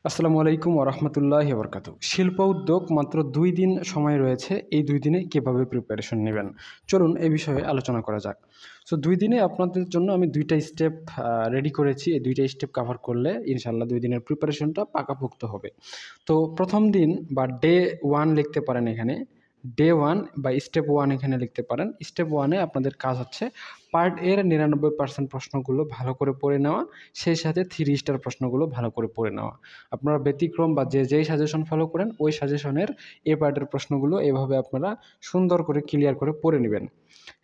আসসালামু আলাইকুম ওরহমতুল্লাহি বরকাতু। শিল্প উদ্যোগ মাত্র ২ দিন সময় রয়েছে। এই ২ দিনে কীভাবে প্রিপারেশন নেবেন? চলুন এ বিষয়ে আলোচনা করা যাক। সো ২ দিনে আপনাদের জন্য আমি ২ টা স্টেপ রেডি করেছি। এই ২ টা স্টেপ কভার করলে ইনশাআল্লাহ ২ দিনের প্রিপারেশনটা পাকাপোক্ত হবে। তো ১ম দিন বা ডে 1 লিখতে পারেন এখানে। ডে 1 বা স্টেপ 1 এখানে লিখতে পারেন। স্টেপ 1 এ আপনাদের কাজ হচ্ছে পার্ট এর ৯৯% প্রশ্নগুলো ভালো করে পড়ে নেওয়া, সেই সাথে 3 স্টার প্রশ্নগুলো ভালো করে পড়ে নেওয়া। আপনারা ব্যতিক্রম বা যেই সাজেশন ফলো করেন ওই সাজেশনের এ পার্টের প্রশ্নগুলো এভাবে আপনারা সুন্দর করে ক্লিয়ার করে পড়ে নেবেন।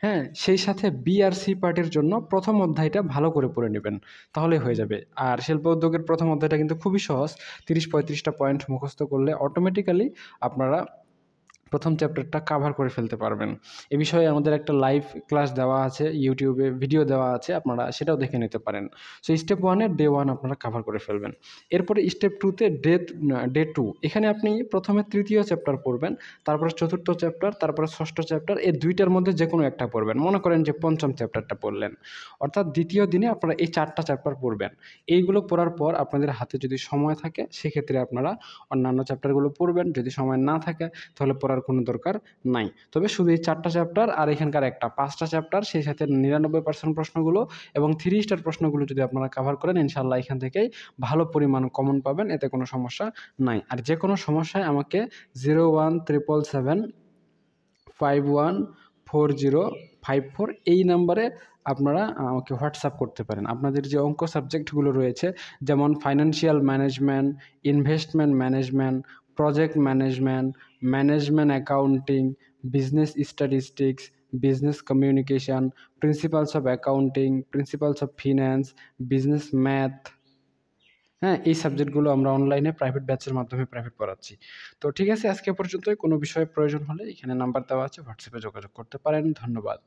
হ্যাঁ? সেই সাথে বি আর সি পার্টের জন্য ১ম অধ্যায়টা ভালো করে পড়ে নেবেন। তাহলেই হয়ে যাবে। আর শিল্প উদ্যোগের ১ম অধ্যায়টা কিন্তু খুবই সহজ। ৩০-৩৫ টা পয়েন্ট মুখস্থ করলে অটোমেটিক্যালি আপনারা ১ম চ্যাপ্টারটা কাভার করে ফেলতে পারবেন। এ বিষয়ে আমাদের একটা লাইভ ক্লাস দেওয়া আছে, ইউটিউবে ভিডিও দেওয়া আছে, আপনারা সেটাও দেখে নিতে পারেন। সো স্টেপ 1 এ ডে 1 আপনারা কাভার করে ফেলবেন। এরপরে স্টেপ 2 তে ডে 2 এখানে আপনি ১ম এ ৩য় চ্যাপ্টার পড়বেন, তারপরে ৪র্থ চ্যাপ্টার, তারপরে ৬ষ্ঠ চ্যাপ্টার, এই ২ টার মধ্যে যেকোনো একটা পড়বেন। মনে করেন যে ৫ম চ্যাপ্টারটা পড়লেন। অর্থাৎ ২য় দিনে আপনারা এই ৪ টা চ্যাপ্টার পড়বেন। এইগুলো পড়ার পর আপনাদের হাতে যদি সময় থাকে সেক্ষেত্রে আপনারা অন্যান্য চ্যাপ্টারগুলো পড়বেন। যদি সময় না থাকে তাহলে পড়ার কোনো দরকার নাই। তবে শুধু এই ৪ টা চ্যাপ্টার আর এখানকার একটা ৫ টা চ্যাপ্টার, সেই সাথে ৯৯% প্রশ্নগুলো এবং 3 স্টার প্রশ্নগুলো যদি আপনারা কাভার করেন ইনশাআল্লাহ এখান থেকেই ভালো পরিমাণ কমন পাবেন, এতে কোনো সমস্যা নাই। আর যেকোনো সমস্যায় আমাকে 01777 514054 এই নাম্বারে আপনারা আমাকে হোয়াটসঅ্যাপ করতে পারেন। আপনাদের যে অঙ্ক সাবজেক্টগুলো রয়েছে যেমন financial management, investment management, project management, management accounting, business statistics, business communication, principles of accounting, principles of finance, business math, হ্যাঁ? এই সাবজেক্টগুলো আমরা অনলাইনে প্রাইভেট ব্যাচের মাধ্যমে প্রাইভেট পড়াচ্ছি। তো ঠিক আছে, আজকে এ পর্যন্তই। কোনো বিষয়ে প্রয়োজন হলে এখানে নাম্বার দেওয়া আছে, হোয়াটসঅ্যাপে যোগাযোগ করতে পারেন। ধন্যবাদ।